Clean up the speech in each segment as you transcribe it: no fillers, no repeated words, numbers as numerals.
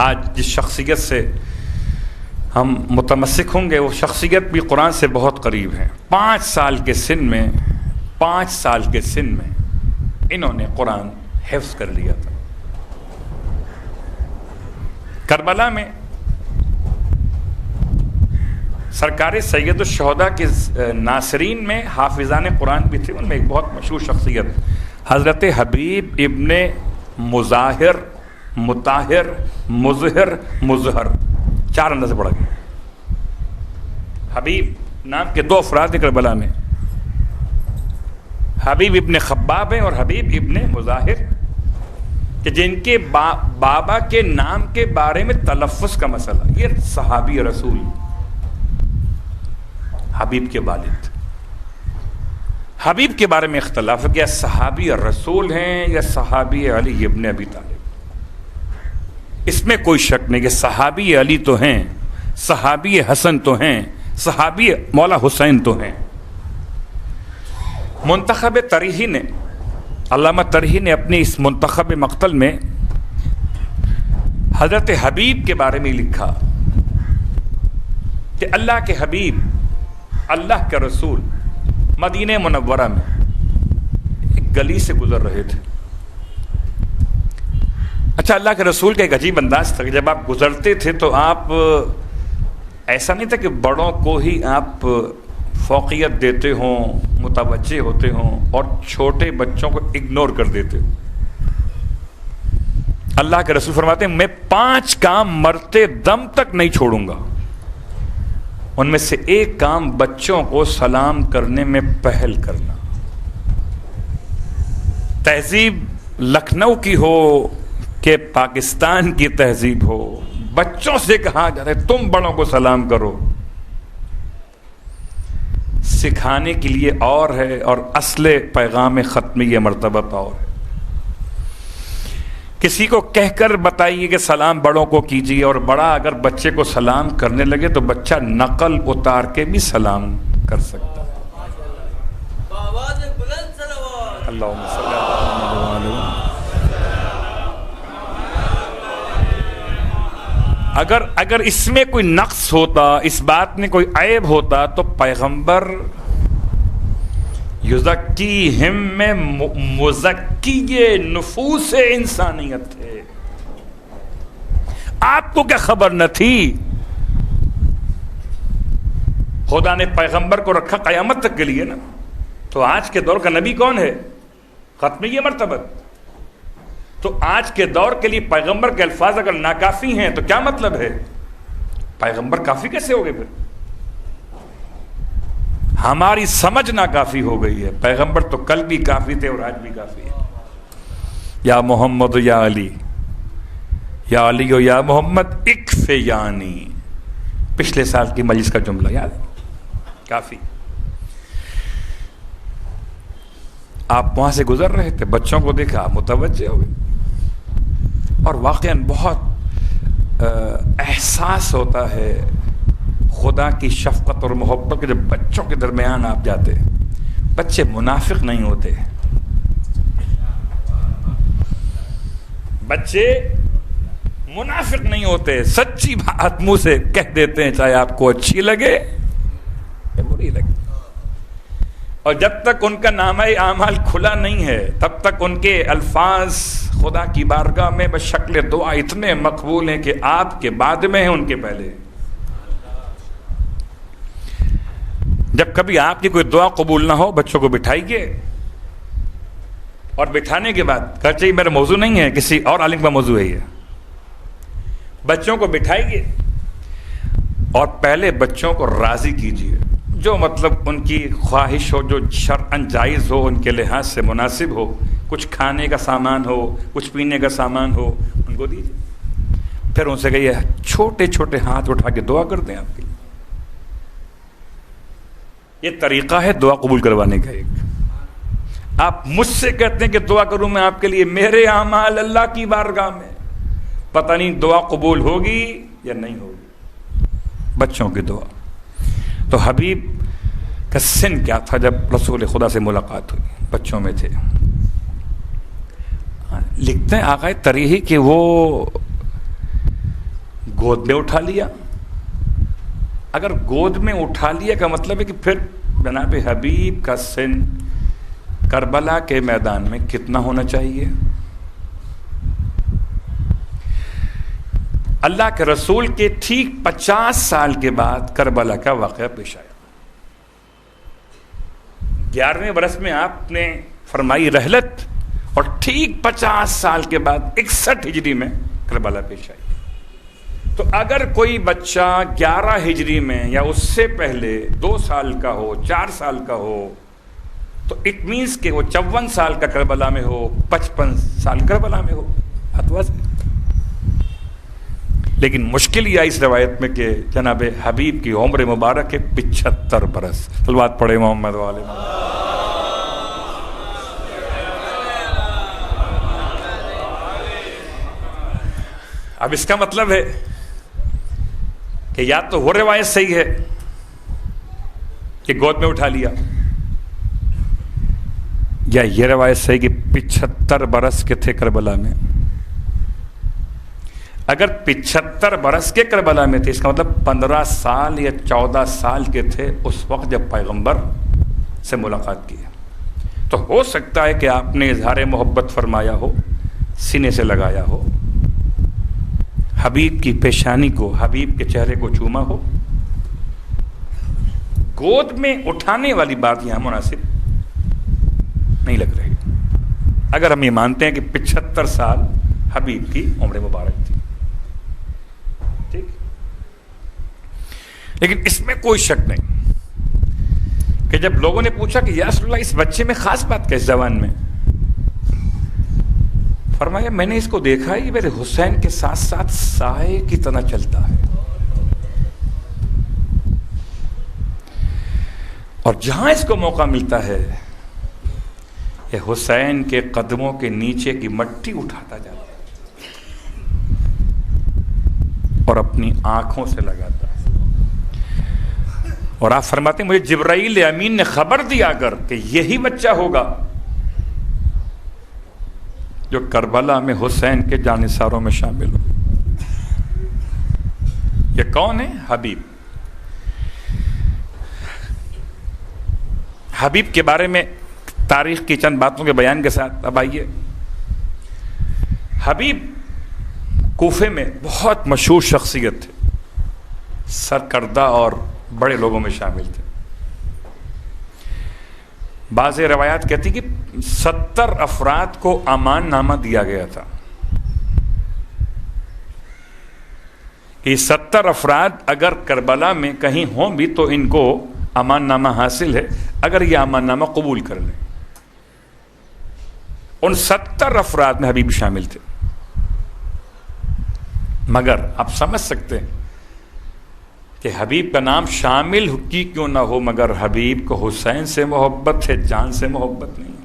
آج جس شخصیت سے ہم متمسک ہوں گے وہ شخصیت بھی قرآن سے بہت قریب ہے. 5 سال کے سن میں انہوں نے قرآن حفظ کر لیا تھا. کربلا میں سرکار سید الشہداء کے ناصرین میں حافظان قرآن بھی تھے. ان میں ایک بہت مشہور شخصیت حضرت حبیب ابن مظاہر مطاہر مظہر مظہر، 4 انداز سے پڑھا گیا. حبیب نام کے 2 افراد کربلا میں، حبیب ابن خباب ہیں اور حبیب ابن مظاہر، کہ جن کے بابا کے نام کے بارے میں تلفظ کا مسئلہ. یہ صحابی رسول حبیب کے والد، حبیب کے بارے میں اختلاف ہے کہ صحابی رسول ہیں یا صحابی علی ابن ابی طالب. اس میں کوئی شک نہیں کہ صحابی علی تو ہیں، صحابی حسن تو ہیں، صحابی مولا حسین تو ہیں. منتخب ترہی نے، علامہ ترہی نے اپنی اس منتخب مقتل میں حضرت حبیب کے بارے میں لکھا کہ اللہ کے حبیب، اللہ کے رسول مدینہ منورہ میں ایک گلی سے گزر رہے تھے. اچھا، اللہ کے رسول کا ایک عجیب انداز تھا کہ جب آپ گزرتے تھے تو آپ ایسا نہیں تھا کہ بڑوں کو ہی آپ فوقیت دیتے ہوں، متوجہ ہوتے ہوں اور چھوٹے بچوں کو اگنور کر دیتے ہوں. اللہ کے رسول فرماتے ہیں میں 5 کام مرتے دم تک نہیں چھوڑوں گا. ان میں سے ایک کام بچوں کو سلام کرنے میں پہل کرنا. تہذیب لکھنؤ کی ہو کہ پاکستان کی تہذیب ہو، بچوں سے کہا جاتا ہے تم بڑوں کو سلام کرو. سکھانے کے لیے اور ہے اور اصل پیغام ختمی مرتبہ اور ہے. کسی کو کہہ کر بتائیے کہ سلام بڑوں کو کیجیے، اور بڑا اگر بچے کو سلام کرنے لگے تو بچہ نقل اتار کے بھی سلام کر سکتا ہے. اللہم صلی اللہ علیہ وسلم. اگر اس میں کوئی نقص ہوتا، اس بات میں کوئی عیب ہوتا تو پیغمبر یزکیہم میں مزکی نفوس انسانیت تھے. آپ کو کیا خبر نہ تھی؟ خدا نے پیغمبر کو رکھا قیامت تک کے لیے نا. تو آج کے دور کا نبی کون ہے؟ ختمی مرتبہ. تو آج کے دور کے لیے پیغمبر کے الفاظ اگر ناکافی ہیں تو کیا مطلب ہے؟ پیغمبر کافی کیسے ہو گئے پھر؟ ہماری سمجھ ناکافی ہو گئی ہے. پیغمبر تو کل بھی کافی تھے اور آج بھی کافی ہے. یا محمد یا علی، یا علی و یا محمد اکف یعنی، پچھلے سال کی مجلس کا جملہ یاد ہے؟ کافی. آپ وہاں سے گزر رہے تھے، بچوں کو دیکھا، متوجہ ہو گئے. اور واقعاً بہت احساس ہوتا ہے خدا کی شفقت اور محبت کے جب بچوں کے درمیان آپ جاتے. بچے منافق نہیں ہوتے، بچے منافق نہیں ہوتے، سچی بات منہ سے کہہ دیتے ہیں چاہے آپ کو اچھی لگے یا بری لگے. اور جب تک ان کا نامہ اعمال کھلا نہیں ہے تب تک ان کے الفاظ خدا کی بارگاہ میں بشکل دعا اتنے مقبول ہیں کہ آپ کے بعد میں ہیں ان کے پہلے. جب کبھی آپ کی کوئی دعا قبول نہ ہو بچوں کو بٹھائیے، اور بٹھانے کے بعد کہا چاہیے میرا موضوع نہیں ہے، کسی اور عالم کا موضوع ہے یہ. بچوں کو بٹھائیے اور پہلے بچوں کو راضی کیجیے، جو مطلب ان کی خواہش ہو، جو شرعاً جائز ہو، ان کے لحاظ سے مناسب ہو. کچھ کھانے کا سامان ہو، کچھ پینے کا سامان ہو، ان کو دیجیے. پھر ان سے کہیے چھوٹے چھوٹے ہاتھ اٹھا کے دعا کر دیں آپ کے لیے. یہ طریقہ ہے دعا قبول کروانے کا. ایک آپ مجھ سے کہتے ہیں کہ دعا کروں میں آپ کے لیے، میرے اعمال اللہ کی بارگاہ میں، پتہ نہیں دعا قبول ہوگی یا نہیں ہوگی. بچوں کی دعا. تو حبیب کا سن کیا تھا جب رسول خدا سے ملاقات ہوئی؟ بچوں میں تھے. لکھتے ہیں آقا تریحی کہ وہ گود میں اٹھا لیا. اگر گود میں اٹھا لیا کا مطلب ہے کہ پھر جناب حبیب کا سن کربلا کے میدان میں کتنا ہونا چاہیے؟ اللہ کے رسول کے ٹھیک 50 سال کے بعد کربلا کا واقعہ پیش آیا. 11ویں برس میں آپ نے فرمائی رحلت اور ٹھیک 50 سال کے بعد 61 ہجری میں کربلا پیش آئی. تو اگر کوئی بچہ 11 ہجری میں یا اس سے پہلے 2 سال کا ہو، 4 سال کا ہو، تو اٹ مینس کہ وہ 54 سال کا کربلا میں ہو، 55 سال کربلا میں ہو. لیکن مشکل یہ آئی اس روایت میں کہ جناب حبیب کی عمر مبارک ہے 75 برس. صلوات پڑھے محمد والے. اب اس کا مطلب ہے کہ یا تو وہ روایت صحیح ہے کہ گود میں اٹھا لیا، یا یہ روایت صحیح کہ 75 برس کے تھے کربلا میں. اگر 75 برس کے کربلا میں تھے، اس کا مطلب 15 سال یا 14 سال کے تھے اس وقت جب پیغمبر سے ملاقات کی. تو ہو سکتا ہے کہ آپ نے اظہار محبت فرمایا ہو، سینے سے لگایا ہو، حبیب کی پیشانی کو، حبیب کے چہرے کو چوما ہو. گود میں اٹھانے والی بات یہاں مناسب نہیں لگ رہی اگر ہم یہ مانتے ہیں کہ 75 سال حبیب کی عمر مبارک تھی. ٹھیک، لیکن اس میں کوئی شک نہیں کہ جب لوگوں نے پوچھا کہ یا رسول اللہ اس بچے میں خاص بات کیا اس زبان میں، فرمایا میں نے اس کو دیکھا ہے، یہ میرے حسین کے ساتھ ساتھ سائے کی طرح چلتا ہے، اور جہاں اس کو موقع ملتا ہے یہ حسین کے قدموں کے نیچے کی مٹی اٹھاتا جاتا ہے اور اپنی آنکھوں سے لگاتا ہے. اور آپ فرماتے ہیں مجھے جبرائیل امین نے خبر دیا کر کہ یہی بچہ ہوگا جو کربلا میں حسین کے جانثاروں میں شامل ہو. یہ کون ہے؟ حبیب. حبیب کے بارے میں تاریخ کی چند باتوں کے بیان کے ساتھ اب آئیے. حبیب کوفے میں بہت مشہور شخصیت تھے، سرکردہ اور بڑے لوگوں میں شامل تھے. بعض روایات کہتی کہ 70 افراد کو امان نامہ دیا گیا تھا کہ 70 افراد اگر کربلا میں کہیں ہوں بھی تو ان کو امان نامہ حاصل ہے اگر یہ امان نامہ قبول کر لیں. ان 70 افراد میں حبیب شامل تھے. مگر آپ سمجھ سکتے ہیں کہ حبیب کا نام شامل کی کیوں نہ ہو، مگر حبیب کو حسین سے محبت ہے، جان سے محبت نہیں.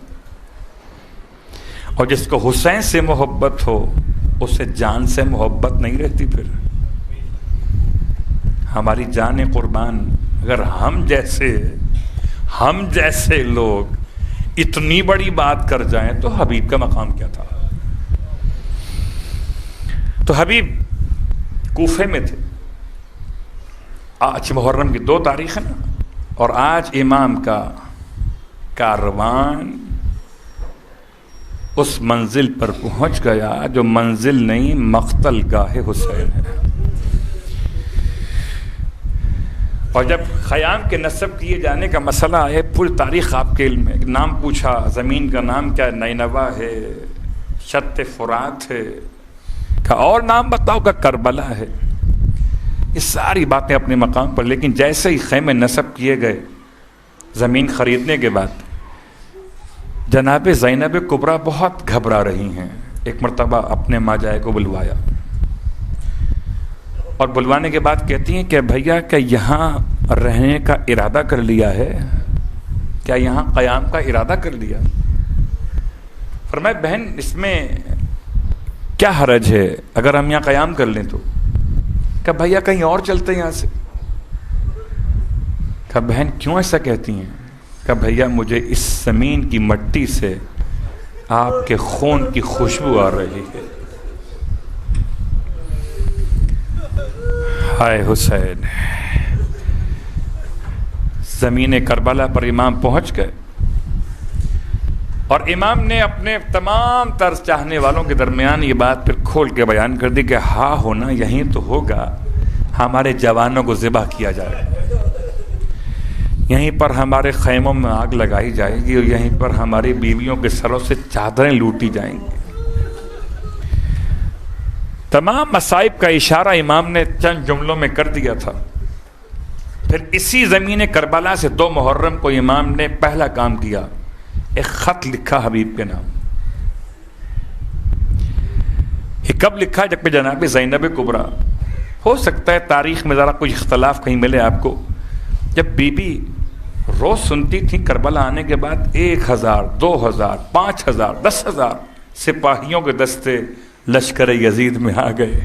اور جس کو حسین سے محبت ہو اسے جان سے محبت نہیں رہتی. پھر ہماری جان قربان، اگر ہم جیسے لوگ اتنی بڑی بات کر جائیں تو حبیب کا مقام کیا تھا. تو حبیب کوفے میں تھے. آج محرم کی 2 تاریخ ہے نا، اور آج امام کا کاروان اس منزل پر پہنچ گیا جو منزل نہیں مقتل گاہ حسین ہے. اور جب خیام کے نصب کیے جانے کا مسئلہ ہے، پوری تاریخ آپ کے علم ہے. نام پوچھا، زمین کا نام کیا ہے؟ نینوا ہے، شط فرات ہے. کہا اور نام بتاؤ؟ کا کربلا ہے. یہ ساری باتیں اپنے مقام پر. لیکن جیسے ہی خیمے نصب کیے گئے زمین خریدنے کے بعد، جناب زینب کبریٰ بہت گھبرا رہی ہیں. ایک مرتبہ اپنے ماجائے کو بلوایا اور بلوانے کے بعد کہتی ہیں کہ بھیا کیا یہاں رہنے کا ارادہ کر لیا ہے؟ کیا یہاں قیام کا ارادہ کر لیا؟ فرمایا بہن اس میں کیا حرج ہے اگر ہم یہاں قیام کر لیں تو؟ کہ بھیا کہیں اور چلتے ہیں یہاں سے. کہ بہن کیوں ایسا کہتی ہیں؟ کہ بھیا مجھے اس زمین کی مٹی سے آپ کے خون کی خوشبو آ رہی ہے. ہائے حسین، زمین کربلا پر امام پہنچ گئے اور امام نے اپنے تمام طرز چاہنے والوں کے درمیان یہ بات پھر کھول کے بیان کر دی کہ ہاں ہونا یہیں تو ہوگا، ہمارے جوانوں کو ذبح کیا جائے، یہیں پر ہمارے خیموں میں آگ لگائی جائے گی اور یہیں پر ہماری بیویوں کے سروں سے چادریں لوٹی جائیں گی۔ تمام مصائب کا اشارہ امام نے چند جملوں میں کر دیا تھا۔ پھر اسی زمین کربلا سے 2 محرم کو امام نے پہلا کام کیا، ایک خط لکھا حبیب کے نام۔ یہ کب لکھا؟ جب کہ جناب زینب کبریٰ، ہو سکتا ہے تاریخ میں ذرا کچھ اختلاف کہیں ملے آپ کو، جب بی بی روز سنتی تھی کربلا آنے کے بعد 1000 2000 5000 10,000 سپاہیوں کے دستے لشکر یزید میں آ گئے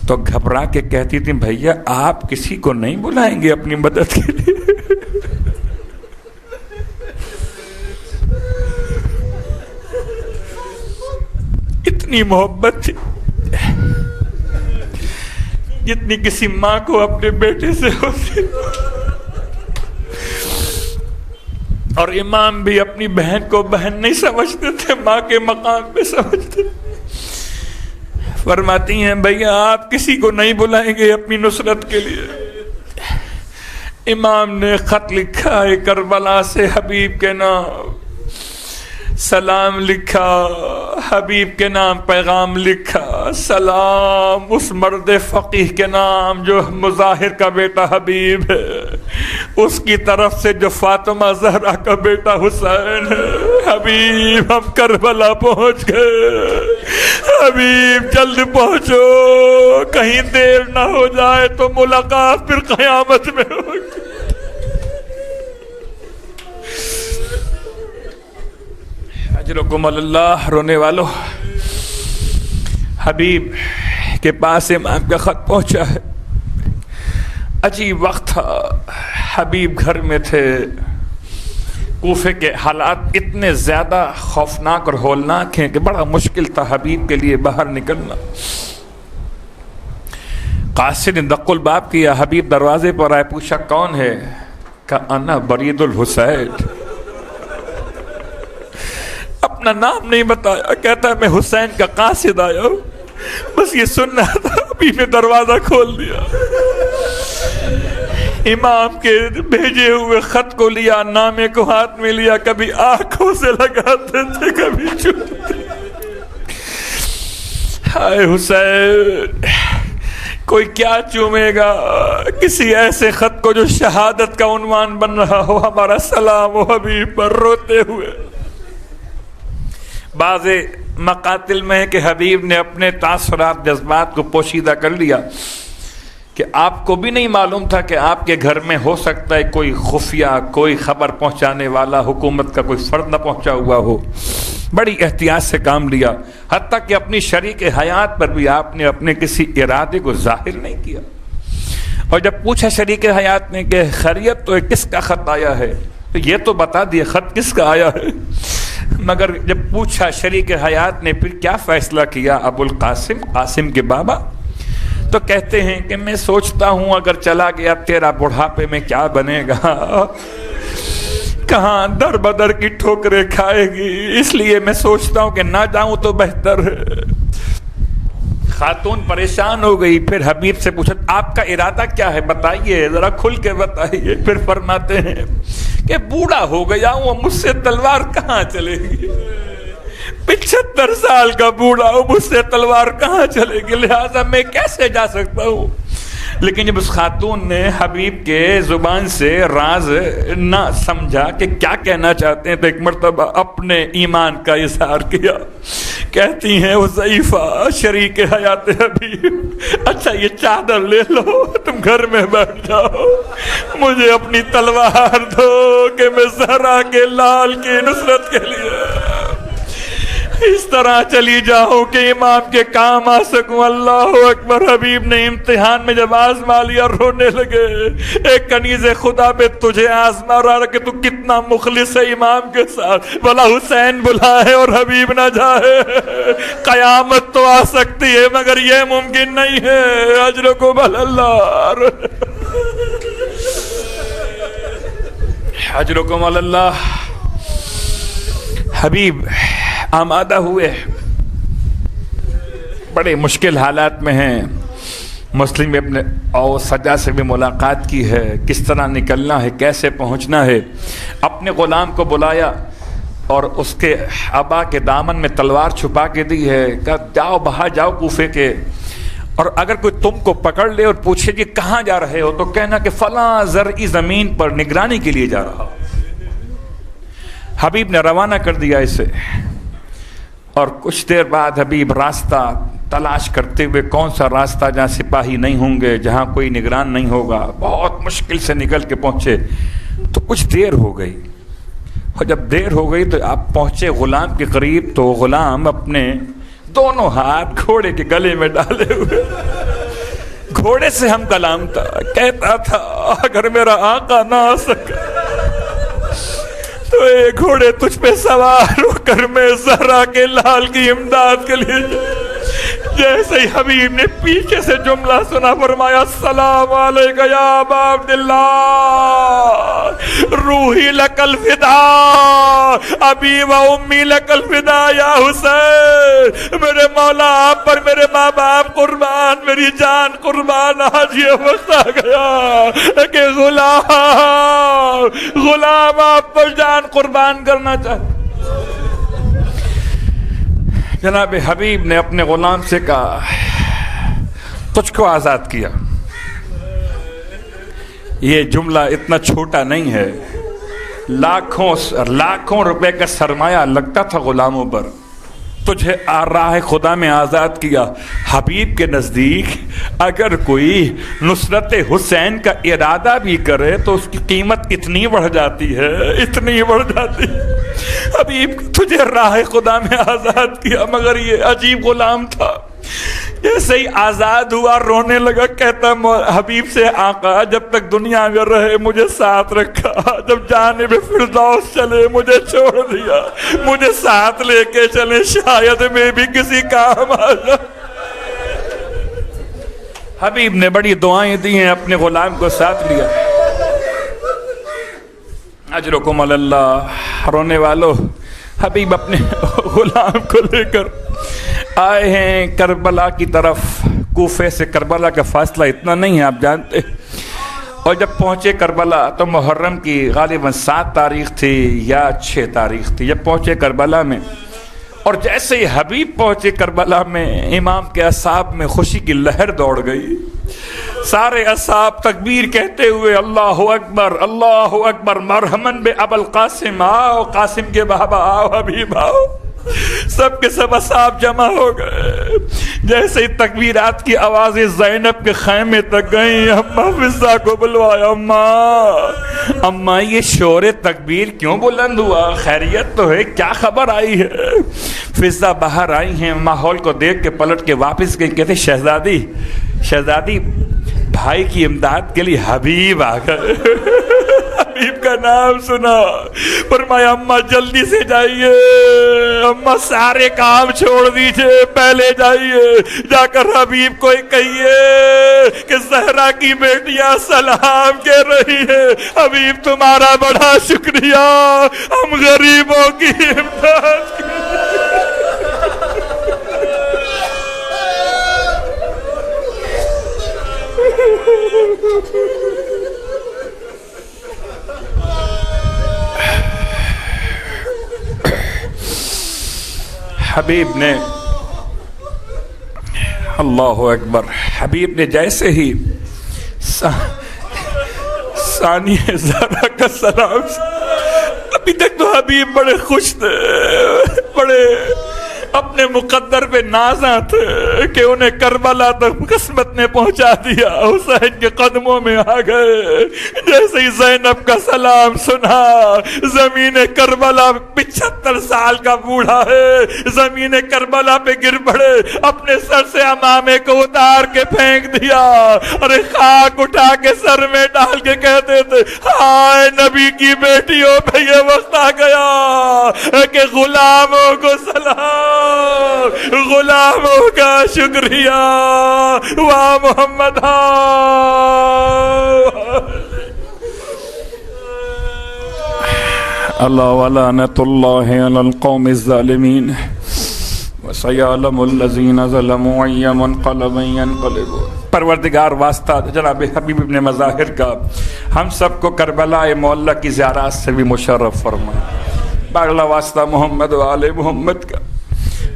تو گھبرا کے کہتی تھی بھیا آپ کسی کو نہیں بلائیں گے اپنی مدد کے لیے؟ اتنی محبت تھی جتنی کسی ماں کو اپنے بیٹے سے ہوتی، اور امام بھی اپنی بہن کو بہن نہیں سمجھتے تھے، ماں کے مقام پہ سمجھتے۔ فرماتی ہیں بھیا آپ کسی کو نہیں بلائیں گے اپنی نصرت کے لیے؟ امام نے خط لکھا ہے کربلا سے حبیب کے نام، سلام لکھا، حبیب کے نام پیغام لکھا، سلام اس مرد فقیہ کے نام جو مظاہر کا بیٹا حبیب ہے، اس کی طرف سے جو فاطمہ زہرا کا بیٹا حسین ہے۔ حبیب ہم کربلا پہنچ گئے، حبیب جلد پہنچو، کہیں دیر نہ ہو جائے تو ملاقات پھر قیامت میں ہوگی۔ اجرکم اللہ۔ رونے والو، حبیب کے پاس امام کا خط پہنچا ہے۔ عجیب وقت تھا، حبیب گھر میں تھے، کوفے کے حالات اتنے زیادہ خوفناک اور ہولناک ہیں کہ بڑا مشکل تھا حبیب کے لیے باہر نکلنا۔ قاصد نے دق الباب کیا، حبیب دروازے پر آئے، پوچھا کون ہے؟ کہا انا برید الحسین۔ اپنا نام نہیں بتایا، کہتا ہے میں حسین کا قاصد آیا ہوں، بس یہ سننا تھا۔ ابھی میں دروازہ کھول دیا، امام کے بھیجے ہوئے خط کو لیا، نامے کو ہاتھ میں لیا، کبھی آنکھوں سے لگاتے تھے کبھی چھوتے۔ ہائے حسین، کوئی کیا چومے گا کسی ایسے خط کو جو شہادت کا عنوان بن رہا ہو ہمارا سلام و حبیب پر، روتے ہوئے۔ بعض مقاتل میں ہے کہ حبیب نے اپنے تاثرات جذبات کو پوشیدہ کر لیا کہ آپ کو بھی نہیں معلوم تھا کہ آپ کے گھر میں ہو سکتا ہے کوئی خفیہ کوئی خبر پہنچانے والا حکومت کا کوئی فرد نہ پہنچا ہوا ہو۔ بڑی احتیاط سے کام لیا، حتیٰ کہ اپنی شریک حیات پر بھی آپ نے اپنے کسی ارادے کو ظاہر نہیں کیا۔ اور جب پوچھا شریک حیات نے کہ خیریت تو کس کا خط آیا ہے، تو یہ تو بتا دیے خط کس کا آیا ہے، مگر جب پوچھا شریک حیات نے پھر کیا فیصلہ کیا ابو القاسم، قاسم کے بابا، تو کہتے ہیں کہ میں سوچتا ہوں اگر چلا گیا تیرا بڑھاپے میں کیا بنے گا، کہاں در بدر کی ٹھوکریں کھائے گی، اس لیے میں سوچتا ہوں کہ نہ جاؤں تو بہتر ہے۔ خاتون پریشان ہو گئی، پھر حبیب سے پوچھا آپ کا ارادہ کیا ہے، بتائیے ذرا کھل کے بتائیے۔ پھر فرماتے ہیں کہ بوڑھا ہو گیا ہوں، مجھ سے تلوار کہاں چلے گی، 75 سال کا بوڑھا ہوں، مجھ سے تلوار کہاں چلے گی، لہذا میں کیسے جا سکتا ہوں۔ لیکن جب اس خاتون نے حبیب کے زبان سے راز نہ سمجھا کہ کیا کہنا چاہتے ہیں، تو ایک مرتبہ اپنے ایمان کا اظہار کیا۔ کہتی ہیں حذیفہ شریک حیات حبیب، اچھا یہ چادر لے لو، تم گھر میں بیٹھ جاؤ، مجھے اپنی تلوار دو کہ میں زہرا کے لال کی نصرت کے لیے۔ اس طرح چلی جاؤں کہ امام کے کام آ سکوں. اللہ اکبر. حبیب نے امتحان میں جب آزما لیا رونے لگے. ایک کنیز خدا پہ تجھے آزما رہا کہ تو کتنا مخلص ہے امام کے ساتھ. بلا حسین بلائے اور حبیب نہ جائے. قیامت تو آ سکتی ہے مگر یہ ممکن نہیں ہے. اجرکم اللہ، اجرکم اللہ. حبیب آمادہ ہوئے، بڑے مشکل حالات میں ہیں. مسلم ابن او سجا سے بھی ملاقات کی ہے، کس طرح نکلنا ہے، کیسے پہنچنا ہے. اپنے غلام کو بلایا اور اس کے ابا کے دامن میں تلوار چھپا کے دی ہے. کہا جاؤ باہر جاؤ کوفے کے، اور اگر کوئی تم کو پکڑ لے اور پوچھے کہ کہاں جا رہے ہو تو کہنا کہ فلاں زرعی زمین پر نگرانی کے لیے جا رہا ہو. حبیب نے روانہ کر دیا اسے، اور کچھ دیر بعد حبیب راستہ تلاش کرتے ہوئے، کون سا راستہ جہاں سپاہی نہیں ہوں گے، جہاں کوئی نگران نہیں ہوگا، بہت مشکل سے نکل کے پہنچے. تو کچھ دیر ہو گئی، اور جب دیر ہو گئی تو آپ پہنچے غلام کے قریب. تو غلام اپنے دونوں ہاتھ گھوڑے کے گلے میں ڈالے ہوئے، گھوڑے سے ہم کلام تھا، کہتا تھا اگر میرا آقا نہ آ سکا تو اے گھوڑے تجھ پہ سوار ہو کر میں زہرا کے لال کی امداد کے لیے. جیسے ہی حبیب نے پیچھے سے جملہ سنا فرمایا السلام علیکہ یا ابا عبداللہ روحی لک الفدا ابی و امی لک الفدا یا حسین. میرے مولا آپ پر میرے ماں باپ قربان، میری جان قربان. آج یہ وقت آ گیا کہ غلام آپ پر جان قربان کرنا چاہتا. جناب حبیب نے اپنے غلام سے کہا تجھ کو آزاد کیا. یہ جملہ اتنا چھوٹا نہیں ہے، لاکھوں روپے کا سرمایہ لگتا تھا غلاموں پر. تجھے راہ خدا میں آزاد کیا. حبیب کے نزدیک اگر کوئی نصرت حسین کا ارادہ بھی کرے تو اس کی قیمت اتنی بڑھ جاتی ہے، اتنی بڑھ جاتی ہے. حبیب تجھے راہ خدا میں آزاد کیا، مگر یہ عجیب غلام تھا. جیسے ہی آزاد ہوا رونے لگا. کہتا حبیب سے آقا جب تک دنیا میں رہے مجھے ساتھ رکھا، جب جانب فردوس چلے مجھے چھوڑ دیا. مجھے ساتھ لے کے چلے، شاید میں بھی کسی کام آ جاؤں. حبیب نے بڑی دعائیں دی ہیں، اپنے غلام کو ساتھ لیا. اجرکم اللہ. رونے والو، حبیب اپنے غلام کو لے کر آئے ہیں کربلا کی طرف. کوفے سے کربلا کا فاصلہ اتنا نہیں ہے، آپ جانتے. اور جب پہنچے کربلا تو محرم کی غالباً 7 تاریخ تھی یا 6 تاریخ تھی. جب پہنچے کربلا میں، اور جیسے ہی حبیب پہنچے کربلا میں، امام کے اصحاب میں خوشی کی لہر دوڑ گئی. سارے اصحاب تکبیر کہتے ہوئے اللہ اکبر اللہ اکبر مرحمن بے ابو القاسم. آؤ قاسم کے بابا آؤ، حبیب آؤ. سب کے سب اصحاب جمع ہو گئے. جیسے ہی تکبیرات کی آوازیں زینب کے خیمے تک گئیں، اماں فضہ کو بلوایا. اماں یہ شور تکبیر کیوں بلند ہوا؟ خیریت تو ہے؟ کیا خبر آئی ہے؟ فضہ باہر آئی ہیں، ماحول کو دیکھ کے پلٹ کے واپس گئی. کہتے شہزادی بھائی کی امداد کے لیے حبیب آ گئے. حبیب کا نام سنا، فرمایا اماں جلدی سے جائیے، اماں سارے کام چھوڑ دیجئے، پہلے جائیے جا کر حبیب کو کہیے کہ زہرا کی بیٹیاں سلام کہہ رہی ہے. حبیب تمہارا بڑا شکریہ، ہم غریبوں کی امداد کی. حبیب نے اللہ اکبر، حبیب نے جیسے ہی ثانیہ زہرا کا سلام. ابھی تک تو حبیب بڑے خوش تھے، بڑے اپنے مقدر پہ نازاں تھے کہ انہیں کربلا تک قسمت نے پہنچا دیا. حسین کے قدموں میں آ گئے. جیسے ہی زینب کا سلام سنا, زمین کربلا 75 سال کا بوڑھا ہے, زمین کربلا پہ گر پڑے, اپنے سر سے امامے کو اتار کے پھینک دیا, اور خاک اٹھا کے سر میں ڈال کے کہتے تھے ہائے نبی کی بیٹیوں پہ یہ وقت آ گیا کہ غلاموں کو سلام, غلاموں کا شکریہ. واہ محمد اللہ ولعنۃ اللہ علی القوم الظالمین وسیعلم الذین ظلموا ای منقلب ینقلبون. پروردگار واسطہ جناب حبیب ابن مظاہر کا ہم سب کو کربلا معلیٰ کی زیارات سے بھی مشرف فرما. باغلہ واسطہ محمد و آل محمد کا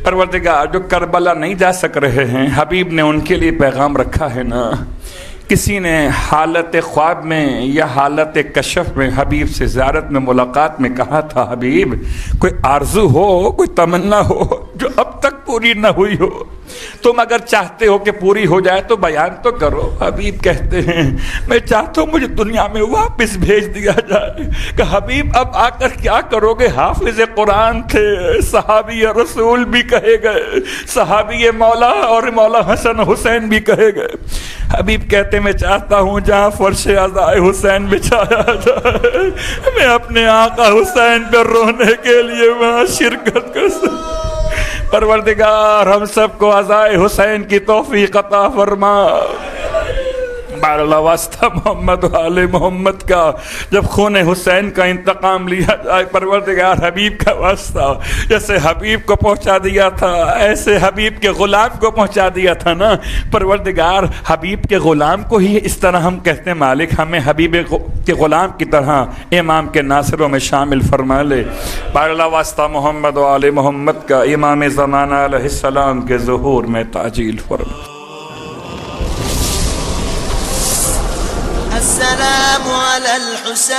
پروردگار جو کربلا نہیں جا سک رہے ہیں, حبیب نے ان کے لیے پیغام رکھا ہے نا. کسی نے حالت خواب میں یا حالت کشف میں حبیب سے زیارت میں ملاقات میں کہا تھا حبیب کوئی آرزو ہو, کوئی تمنا ہو جو اب تک پوری نہ ہوئی ہو, تم اگر چاہتے ہو کہ پوری ہو جائے تو بیان تو کرو. حبیب کہتے ہیں میں چاہتا ہوں مجھے دنیا میں واپس بھیج دیا جائے. کہ حبیب اب آ کر کیا کرو گے؟ حافظ قرآن تھے, صحابی رسول بھی کہے گئے, صحابی مولا اور مولا حسن حسین بھی کہے گئے. حبیب کہتے میں چاہتا ہوں جہاں فرش عزائے حسین بچھایا جائے میں اپنے آقا حسین پہ رونے کے لیے وہاں شرکت کر سکوں. پروردگار ہم سب کو عزائے حسین کی توفیق عطا فرما. اللہ واسطہ محمد و آل محمد کا جب خون حسین کا انتقام لیا جائے, پروردگار حبیب کا واسطہ جیسے حبیب کو پہنچا دیا تھا ایسے حبیب کے غلام کو پہنچا دیا تھا نا. پروردگار حبیب کے غلام کو ہی اس طرح ہم کہتے ہیں مالک ہمیں حبیب کے غلام کی طرح امام کے ناصروں میں شامل فرما لے. اللہ واسطہ محمد و آل محمد کا امام زمانہ علیہ السلام کے ظہور میں تعجیل فرما. السلام على الحسين